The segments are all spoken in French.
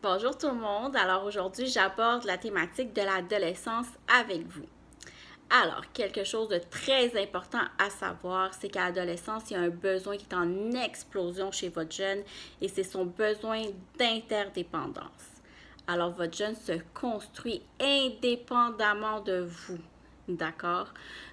Bonjour tout le monde. Alors aujourd'hui, j'aborde la thématique de l'adolescence avec vous. Alors, quelque chose de très important à savoir, c'est qu'à l'adolescence, il y a un besoin qui est en explosion chez votre jeune et c'est son besoin d'interdépendance. Alors, votre jeune se construit indépendamment de vous. D'accord?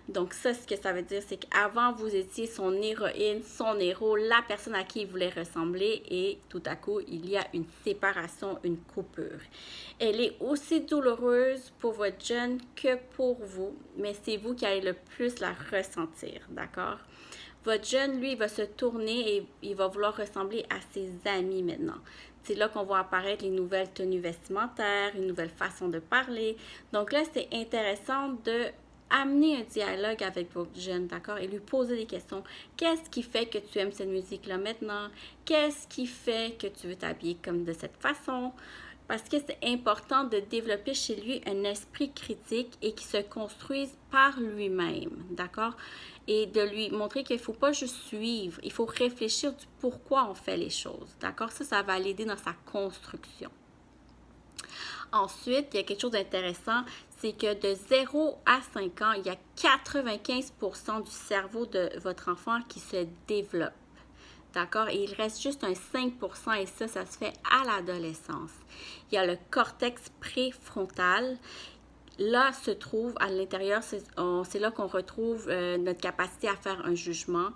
Donc, ça, ce que ça veut dire, c'est qu'avant, vous étiez son héroïne, son héros, la personne à qui il voulait ressembler, et tout à coup, il y a une séparation, une coupure. Elle est aussi douloureuse pour votre jeune que pour vous, mais c'est vous qui allez le plus la ressentir, d'accord? Votre jeune, lui, va se tourner et il va vouloir ressembler à ses amis maintenant. C'est là qu'on voit apparaître les nouvelles tenues vestimentaires, une nouvelle façon de parler. Donc là, c'est intéressant de amener un dialogue avec votre jeune, d'accord, et lui poser des questions. Qu'est-ce qui fait que tu aimes cette musique-là maintenant? Qu'est-ce qui fait que tu veux t'habiller comme de cette façon? Parce que c'est important de développer chez lui un esprit critique et qui se construise par lui-même, d'accord? Et de lui montrer qu'il ne faut pas juste suivre, il faut réfléchir du pourquoi on fait les choses, d'accord? Ça va l'aider dans sa construction. Ensuite, il y a quelque chose d'intéressant, c'est que de 0 à 5 ans, il y a 95% du cerveau de votre enfant qui se développe. D'accord? Et il reste juste un 5% et ça se fait à l'adolescence. Il y a le cortex préfrontal. Là se trouve, à l'intérieur, c'est là qu'on retrouve notre capacité à faire un jugement,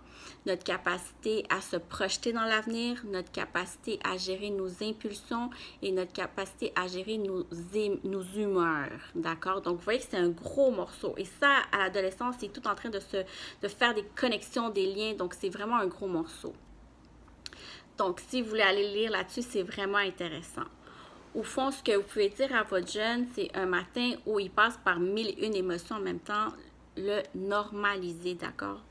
notre capacité à se projeter dans l'avenir, notre capacité à gérer nos impulsions et notre capacité à gérer nos humeurs. D'accord? Donc, vous voyez que c'est un gros morceau. Et ça, à l'adolescence, c'est tout en train de faire des connexions, des liens. Donc, c'est vraiment un gros morceau. Donc, si vous voulez aller lire là-dessus, c'est vraiment intéressant. Au fond, ce que vous pouvez dire à votre jeune, c'est un matin où il passe par 1001 émotions en même temps, le normaliser, d'accord?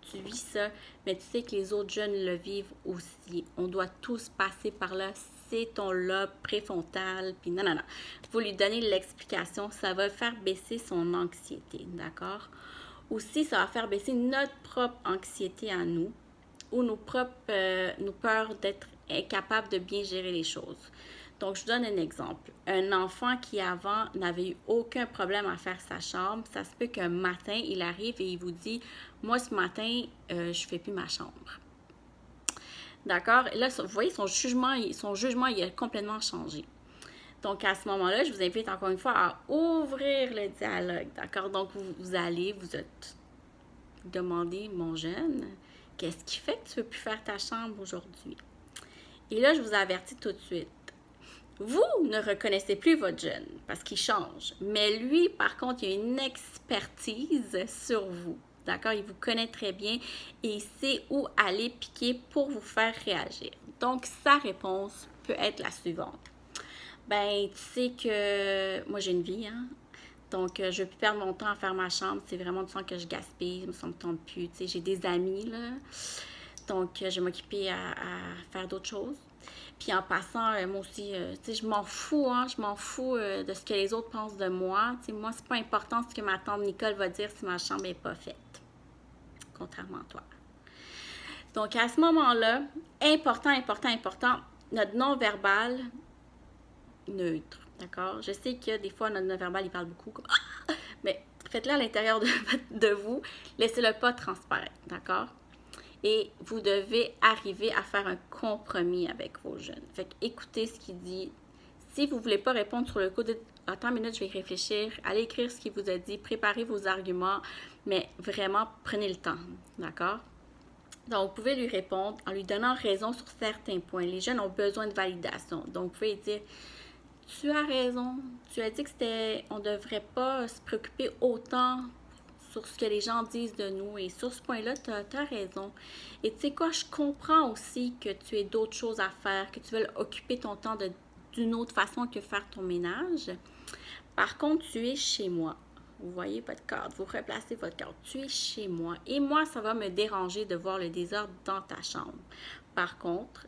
Tu vis ça, mais tu sais que les autres jeunes le vivent aussi. On doit tous passer par là. C'est ton lobe préfrontal, puis non, non, non. Vous lui donnez l'explication, ça va faire baisser son anxiété, d'accord? Aussi, ça va faire baisser notre propre anxiété à nous ou nos peurs d'être incapable de bien gérer les choses. Donc, je vous donne un exemple. Un enfant qui avant n'avait eu aucun problème à faire sa chambre, ça se peut qu'un matin, il arrive et il vous dit, moi ce matin, je ne fais plus ma chambre. D'accord? Là, vous voyez, son jugement, il a complètement changé. Donc, à ce moment-là, je vous invite encore une fois à ouvrir le dialogue. D'accord? Donc, vous allez vous demander, mon jeune, qu'est-ce qui fait que tu ne veux plus faire ta chambre aujourd'hui? Et là, je vous avertis tout de suite. Vous ne reconnaissez plus votre jeune parce qu'il change. Mais lui, par contre, il a une expertise sur vous. D'accord? Il vous connaît très bien et il sait où aller piquer pour vous faire réagir. Donc, sa réponse peut être la suivante. Ben, tu sais que moi, j'ai une vie, hein? Donc, je ne veux plus perdre mon temps à faire ma chambre. C'est vraiment du temps que je gaspille. Ça me tente plus. Tu sais, j'ai des amis, là. Donc, je vais m'occuper à faire d'autres choses. Puis en passant, moi aussi, tu sais, je m'en fous, hein, je m'en fous de ce que les autres pensent de moi. Tu sais, moi, c'est pas important ce que ma tante Nicole va dire si ma chambre n'est pas faite, contrairement à toi. Donc, à ce moment-là, important, notre non-verbal neutre, d'accord? Je sais que des fois, notre non-verbal, il parle beaucoup, comme, mais faites-le à l'intérieur de vous, laissez-le pas transparaître, d'accord? Et vous devez arriver à faire un compromis avec vos jeunes. Fait que écoutez ce qu'il dit. Si vous ne voulez pas répondre sur le coup, dites attends une minute, je vais y réfléchir. Allez écrire ce qu'il vous a dit, préparez vos arguments, mais vraiment prenez le temps, d'accord? Donc, vous pouvez lui répondre en lui donnant raison sur certains points. Les jeunes ont besoin de validation. Donc, vous pouvez dire tu as raison. Tu as dit que on ne devrait pas se préoccuper autant sur ce que les gens disent de nous. Et sur ce point-là, tu as raison. Et tu sais quoi, je comprends aussi que tu aies d'autres choses à faire, que tu veux occuper ton temps d'une autre façon que faire ton ménage. Par contre, tu es chez moi. Vous voyez votre cadre, vous replacez votre cadre. Tu es chez moi. Et moi, ça va me déranger de voir le désordre dans ta chambre. Par contre,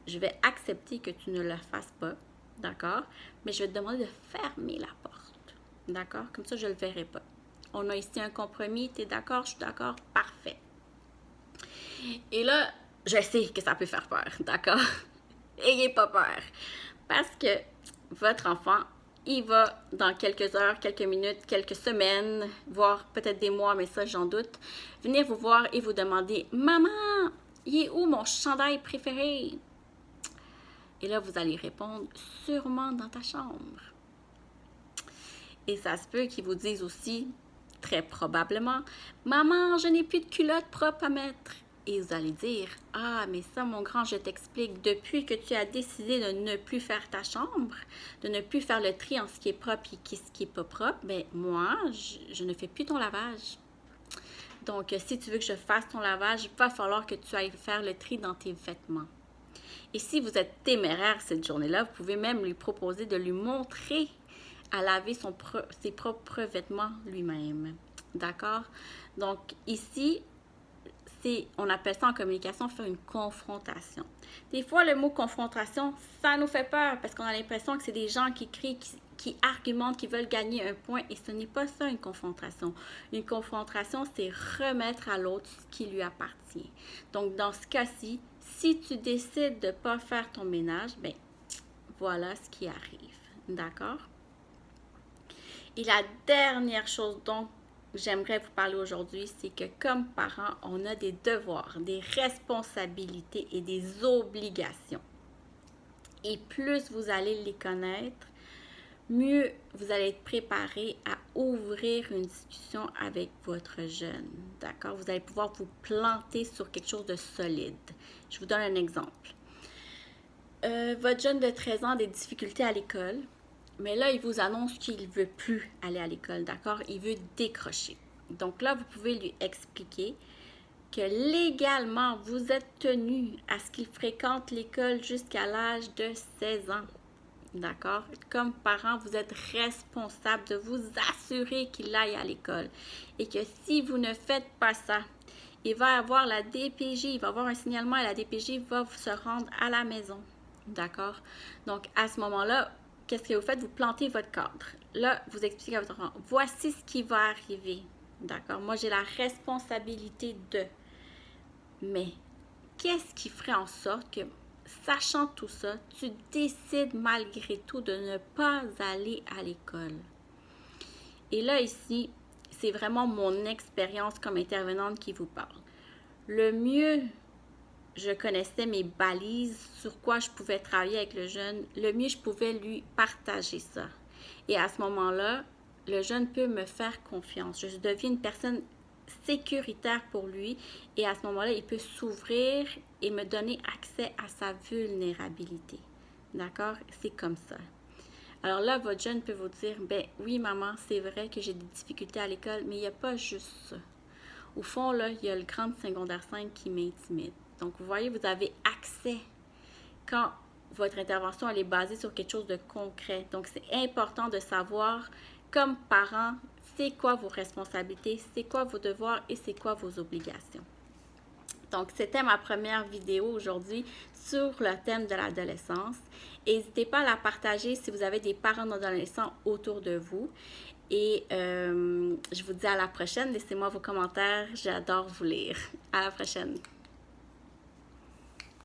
je vais accepter que tu ne le fasses pas. D'accord? Mais je vais te demander de fermer la porte. D'accord? Comme ça, je ne le verrai pas. On a ici un compromis. Tu es d'accord? Je suis d'accord? Parfait. Et là, je sais que ça peut faire peur. D'accord? Ayez pas peur. Parce que votre enfant, il va dans quelques heures, quelques minutes, quelques semaines, voire peut-être des mois, mais ça j'en doute, venir vous voir et vous demander « Maman, il est où mon chandail préféré? » Et là, vous allez répondre « Sûrement dans ta chambre. » Et ça se peut qu'ils vous disent aussi, très probablement, « Maman, je n'ai plus de culotte propre à mettre. » Et vous allez dire, « Ah, mais ça, mon grand, je t'explique, depuis que tu as décidé de ne plus faire ta chambre, de ne plus faire le tri en ce qui est propre et ce qui n'est pas propre, ben moi, je ne fais plus ton lavage. Donc, si tu veux que je fasse ton lavage, il va falloir que tu ailles faire le tri dans tes vêtements. » Et si vous êtes téméraire cette journée-là, vous pouvez même lui proposer de lui montrer à laver ses propres vêtements lui-même. D'accord? Donc, ici, on appelle ça en communication faire une confrontation. Des fois, le mot confrontation, ça nous fait peur parce qu'on a l'impression que c'est des gens qui crient, qui argumentent, qui veulent gagner un point et ce n'est pas ça une confrontation. Une confrontation, c'est remettre à l'autre ce qui lui appartient. Donc, dans ce cas-ci, si tu décides de ne pas faire ton ménage, ben voilà ce qui arrive. D'accord? Et la dernière chose dont j'aimerais vous parler aujourd'hui, c'est que comme parents, on a des devoirs, des responsabilités et des obligations. Et plus vous allez les connaître, mieux vous allez être préparé à ouvrir une discussion avec votre jeune. D'accord? Vous allez pouvoir vous planter sur quelque chose de solide. Je vous donne un exemple. Votre jeune de 13 ans a des difficultés à l'école. Mais là, il vous annonce qu'il ne veut plus aller à l'école, d'accord? Il veut décrocher. Donc là, vous pouvez lui expliquer que légalement, vous êtes tenu à ce qu'il fréquente l'école jusqu'à l'âge de 16 ans. D'accord? Comme parent, vous êtes responsable de vous assurer qu'il aille à l'école. Et que si vous ne faites pas ça, il va avoir la DPJ, il va avoir un signalement et la DPJ va se rendre à la maison. D'accord? Donc, à ce moment-là, qu'est-ce que vous faites? Vous plantez votre cadre. Là, vous expliquez à votre enfant, voici ce qui va arriver. D'accord? Moi, j'ai la responsabilité de. Mais, qu'est-ce qui ferait en sorte que, sachant tout ça, tu décides malgré tout de ne pas aller à l'école? Et là, ici, c'est vraiment mon expérience comme intervenante qui vous parle. Le mieux je connaissais mes balises, sur quoi je pouvais travailler avec le jeune, le mieux je pouvais lui partager ça. Et à ce moment-là, le jeune peut me faire confiance. Je deviens une personne sécuritaire pour lui et à ce moment-là, il peut s'ouvrir et me donner accès à sa vulnérabilité. D'accord? C'est comme ça. Alors là, votre jeune peut vous dire, ben oui maman, c'est vrai que j'ai des difficultés à l'école, mais il n'y a pas juste ça. Au fond, là, il y a le grand secondaire 5 qui m'intimide. Donc, vous voyez, vous avez accès quand votre intervention elle est basée sur quelque chose de concret. Donc, c'est important de savoir, comme parent, c'est quoi vos responsabilités, c'est quoi vos devoirs et c'est quoi vos obligations. Donc, c'était ma première vidéo aujourd'hui sur le thème de l'adolescence. N'hésitez pas à la partager si vous avez des parents d'adolescents autour de vous. Et je vous dis à la prochaine. Laissez-moi vos commentaires. J'adore vous lire. À la prochaine.